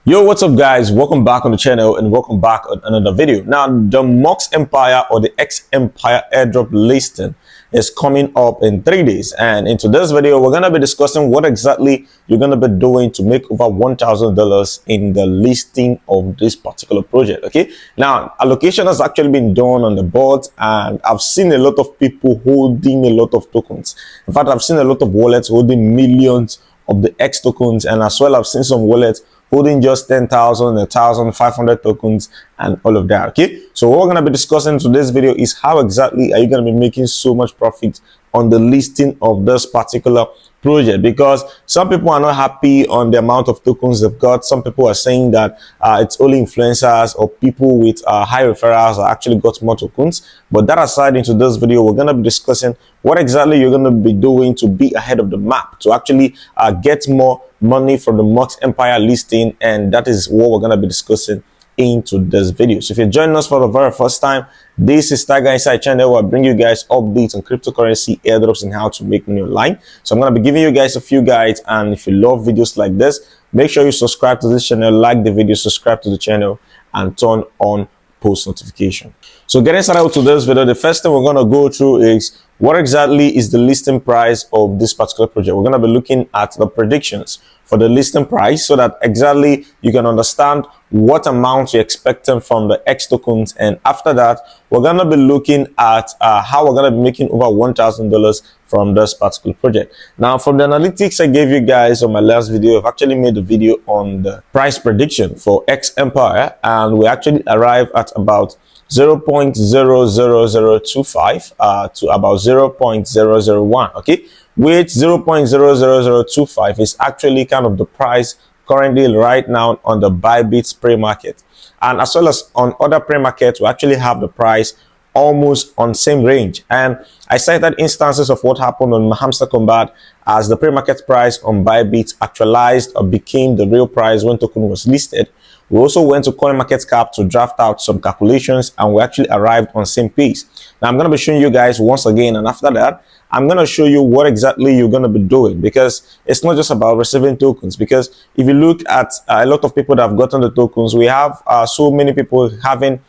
Yo, what's up guys? Welcome back on the channel and welcome back on another video. Now, the Mox Empire or the X Empire airdrop listing is coming up in 3 days, and in today's video we're going to be discussing what exactly you're going to be doing to make over $1,000 in the listing of this particular project. Okay, now allocation has actually been done on the board, and I've seen a lot of people holding a lot of tokens. In fact, I've seen a lot of wallets holding millions of the X tokens, and as well I've seen some wallets holding just 10,000, 1,500 tokens and all of that. Okay, so what we're going to be discussing in today's video is how exactly are you going to be making so much profit on the listing of this particular project, because some people are not happy on the amount of tokens they've got. Some people are saying that it's only influencers or people with high referrals that actually got more tokens. But that aside, into this video we're going to be discussing what exactly you're going to be doing to be ahead of the map, to actually get more money from the Mox Empire listing, and that is what we're going to be discussing into this video. So if you're joining us for the very first time, this is Tiger Inside channel where I bring you guys updates on cryptocurrency, airdrops, and how to make money online. So I'm going to be giving you guys a few guides, and if you love videos like this, make sure you subscribe to this channel, like the video, subscribe to the channel, and turn on post notification. So getting started to this video, the first thing we're going to go through is what exactly is the listing price of this particular project. We're going to be looking at the predictions for the listing price so that exactly you can understand what amount you're expecting from the X tokens. And after that, we're going to be looking at how we're going to be making over $1,000 from this particular project. Now, from the analytics I gave you guys on my last video, I've actually made a video on the price prediction for X Empire, and we actually arrived at about 0.00025 to about 0.001. Okay, which 0.00025 is actually kind of the price currently right now on the Bybit pre-market, and as well as on other pre-markets we actually have the price almost on same range. And I cited instances of what happened on Hamster Combat as the pre-market price on Bybit actualized or became the real price when token was listed. We also went to CoinMarketCap to draft out some calculations, and we actually arrived on same pace. Now I'm going to be showing you guys once again, and after that I'm going to show you what exactly you're going to be doing, because it's not just about receiving tokens. Because if you look at a lot of people that have gotten the tokens, we have so many people having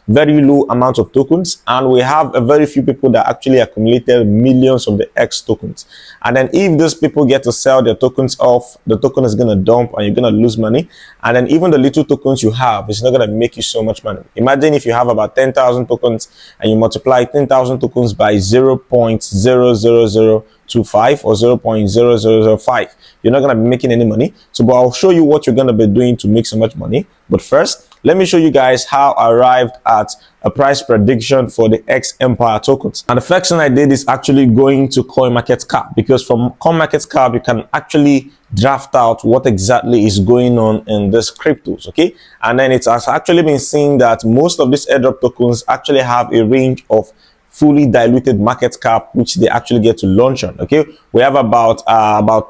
very low amount of tokens, and we have a very few people that actually accumulated millions of the X tokens. And then if those people get to sell their tokens off, the token is going to dump and you're going to lose money. And then even the little tokens you have is not going to make you so much money. Imagine if you have about 10,000 tokens and you multiply 10,000 tokens by 0.00025 or 0.0005, you're not going to be making any money. So but I'll show you what you're going to be doing to make so much money. But first, let me show you guys how I arrived at a price prediction for the X Empire tokens. And the first thing I did is actually going to CoinMarketCap, because from CoinMarketCap you can actually draft out what exactly is going on in this cryptos. Okay, and then it has actually been seen that most of these airdrop tokens actually have a range of fully diluted market cap which they actually get to launch on. Okay, we have about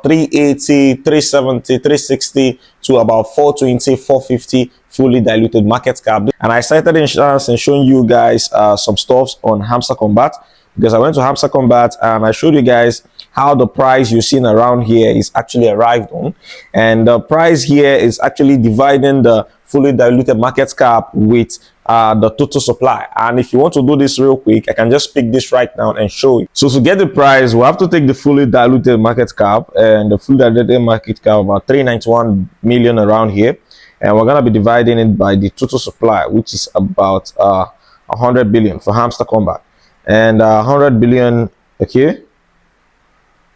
380, 370, 360 to about 420, 450 fully diluted market cap. And I cited insurance and showing you guys some stuffs on Hamster Combat, because I went to Hamster Combat and I showed you guys how the price you're seeing around here is actually arrived on, and the price here is actually dividing the fully diluted market cap with the total supply. And if you want to do this real quick, I can just pick this right now and show you. So to get the price, we have to take the fully diluted market cap, and the fully diluted market cap about 391 million around here, and we're going to be dividing it by the total supply, which is about 100 billion for Hamster Combat. And 100 billion, okay,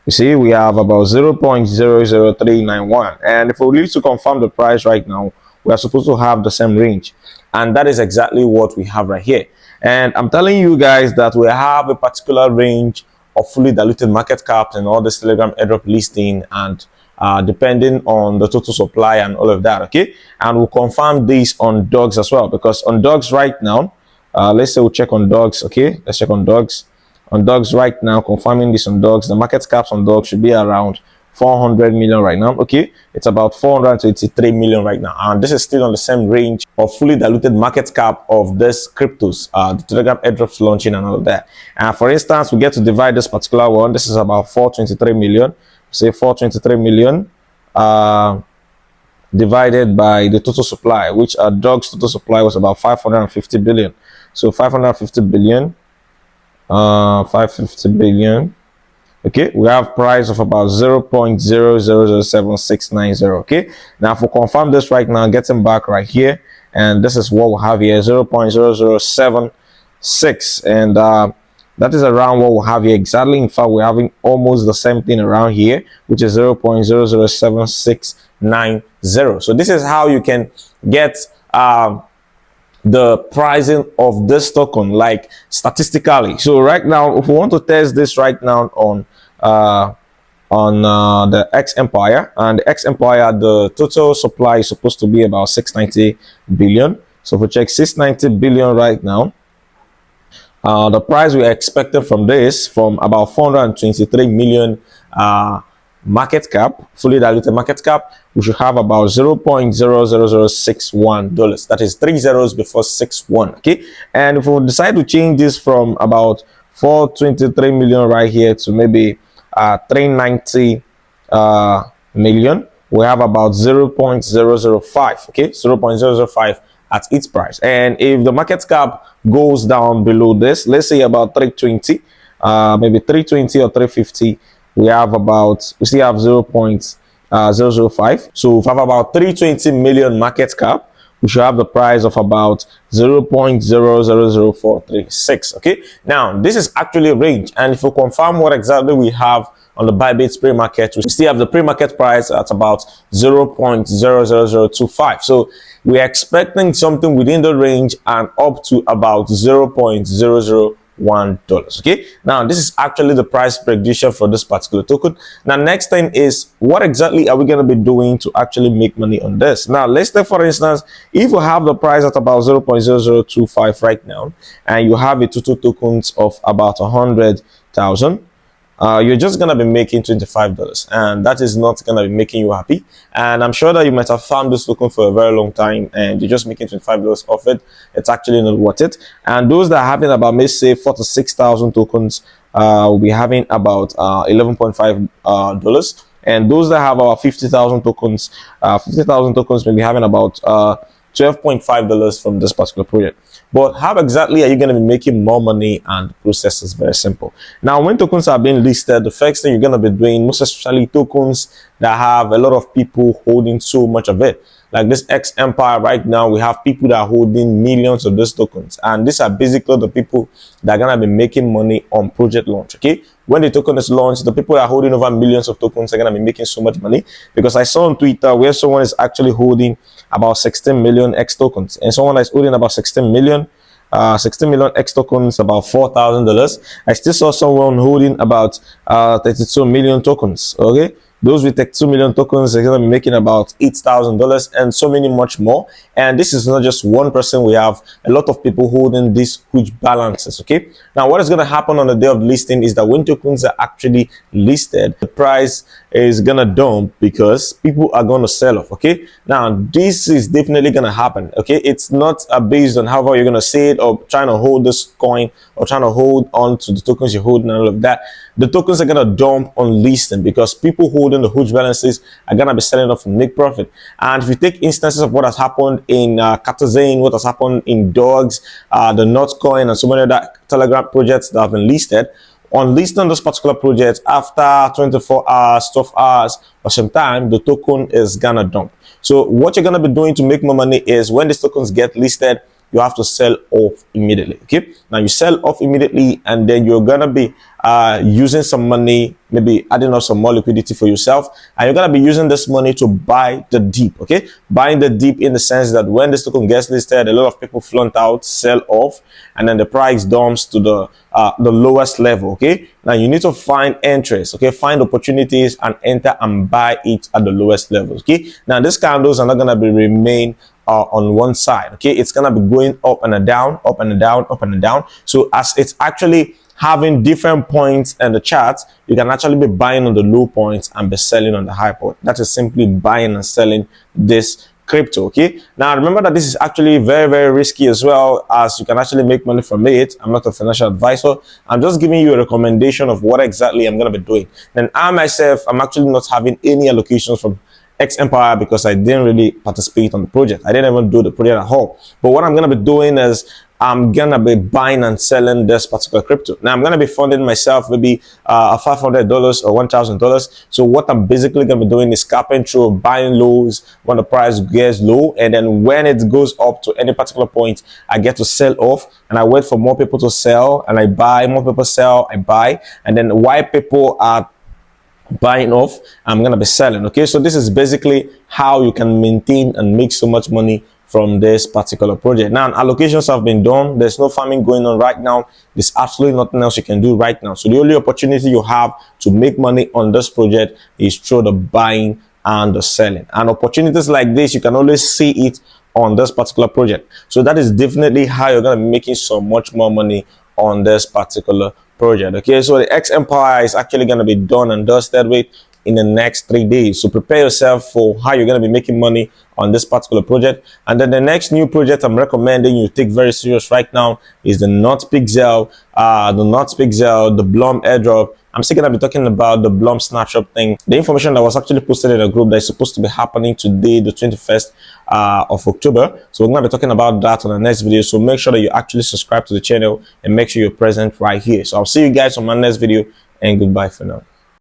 you see we have about 0.00391, and if we need to confirm the price right now, we are supposed to have the same range, and that is exactly what we have right here. And I'm telling you guys that we have a particular range of fully diluted market caps and all this Telegram airdrop listing, and depending on the total supply and all of that. Okay, and we'll confirm this on dogs as well, because on dogs right now, let's say we'll check on dogs. Okay, let's check on dogs. On dogs right now, confirming this on dogs, the market caps on dogs should be around 400 million right now. Okay, it's about 423 million right now, and this is still on the same range of fully diluted market cap of this cryptos, the Telegram airdrops launching and all of that. And for instance, we get to divide this particular one. This is about 423 million. Say 423 million divided by the total supply, which our dog's total supply was about 550 billion. So 550 billion, 550 billion. Okay, we have price of about 0.000769. Okay, now if we confirm this right now, getting back right here, and this is what we have here, 0.0076, and that is around what we have here exactly. In fact, we're having almost the same thing around here, which is 0.007690. So this is how you can get the pricing of this token, like statistically. So right now, if we want to test this right now on the X Empire, and the X Empire, the total supply is supposed to be about 690 billion. So if we check 690 billion right now, the price we expected from this, from about 423 million market cap, fully diluted market cap, we should have about $0.00061. That is 3 zeros before 61. Okay, and if we decide to change this from about 423 million right here to maybe 390 million, we have about 0.005. Okay, 0.005 at its price. And if the market cap goes down below this, let's say about 320, maybe 320 or 350, we still have 0.005. So if we have about 320 million market cap, we should have the price of about 0.000436. Okay, now this is actually a range, and if we confirm what exactly we have on the Bybit pre-market, we still have the pre-market price at about 0.00025. So we're expecting something within the range and up to about $0.001. Okay, now this is actually the price prediction for this particular token. Now next thing is, what exactly are we going to be doing to actually make money on this? Now let's take, for instance, if you have the price at about 0.0025 right now, and you have a total tokens of about 100,000, you're just gonna be making $25, and that is not gonna be making you happy. And I'm sure that you might have farmed this token for a very long time, and you're just making $25 off it. It's actually not worth it. And those that are having about, let's say, 46,000 tokens, will be having about $11.5, and those that have about 50,000 tokens, 50,000 tokens may be having about $12.5 from this particular project. But how exactly are you going to be making more money? And the process is very simple. Now, when tokens are being listed, the first thing you're going to be doing, most especially tokens that have a lot of people holding so much of it, like this X Empire right now, we have people that are holding millions of those tokens, and these are basically the people that are going to be making money on project launch. Okay, when the token is launched, the people that are holding over millions of tokens are going to be making so much money, because I saw on Twitter where someone is actually holding about 16 million X tokens, and someone that's holding about 16 million X tokens, about $4,000. I still saw someone holding about 32 million tokens. Okay, those with 32 million tokens are going to be making about $8,000, and so many much more. And this is not just one person. We have a lot of people holding these huge balances. Okay, now what is going to happen on the day of listing is that when tokens are actually listed, the price is gonna dump because people are gonna sell off. Okay, now this is definitely gonna happen. Okay, it's not based on how you're gonna say it, or trying to hold this coin, or trying to hold on to the tokens you're holding and all of that. The tokens are gonna dump on listing because people holding the huge balances are gonna be selling off and make profit. And if you take instances of what has happened in Katazane, what has happened in Dogs, the Notcoin, and so many other Telegram projects that have been listed, on listing this particular project, after 24 hours, 12 hours, or some time, the token is gonna dump. So what you're gonna be doing to make more money is, when these tokens get listed, you have to sell off immediately. Okay, now you sell off immediately, and then you're gonna be using some money, maybe adding up some more liquidity for yourself, and you're gonna be using this money to buy the dip. Okay, buying the dip in the sense that when this token gets listed, a lot of people flaunt out, sell off, and then the price dumps to the lowest level. Okay, now you need to find entries. Okay, find opportunities and enter and buy it at the lowest levels. Okay, now these candles are not gonna be remain on one side. Okay, it's gonna be going up and down, up and down, up and down. So as it's actually having different points in the chart, you can actually be buying on the low points and be selling on the high point. That is simply buying and selling this crypto. Okay, now remember that this is actually very, very risky as well, as you can actually make money from it. I'm not a financial advisor. I'm just giving you a recommendation of what exactly I'm going to be doing. And I myself, I'm actually not having any allocations from X Empire because I didn't really participate on the project. I didn't even do the project at all. But what I'm going to be doing is I'm going to be buying and selling this particular crypto. Now, I'm going to be funding myself maybe $500 or $1,000. So what I'm basically going to be doing is scalping through, buying lows when the price gets low. And then when it goes up to any particular point, I get to sell off and I wait for more people to sell and I buy. More people sell, I buy. And then while people are buying off, I'm going to be selling. Okay, so this is basically how you can maintain and make so much money from this particular project. Now, allocations have been done. There's no farming going on right now. There's absolutely nothing else you can do right now. So the only opportunity you have to make money on this project is through the buying and the selling. And opportunities like this, you can always see it on this particular project. So that is definitely how you're going to be making so much more money on this particular project. Okay, so the X Empire is actually going to be done and dusted with in the next 3 days. So prepare yourself for how you're going to be making money on this particular project. And then the next new project I'm recommending you take very serious right now is the NotPixel, the Blum Airdrop. I'm still going to be talking about the Blum Snapshot thing. The information that was actually posted in a group that is supposed to be happening today, the 21st of October. So we're going to be talking about that on the next video. So make sure that you actually subscribe to the channel and make sure you're present right here. So I'll see you guys on my next video and goodbye for now.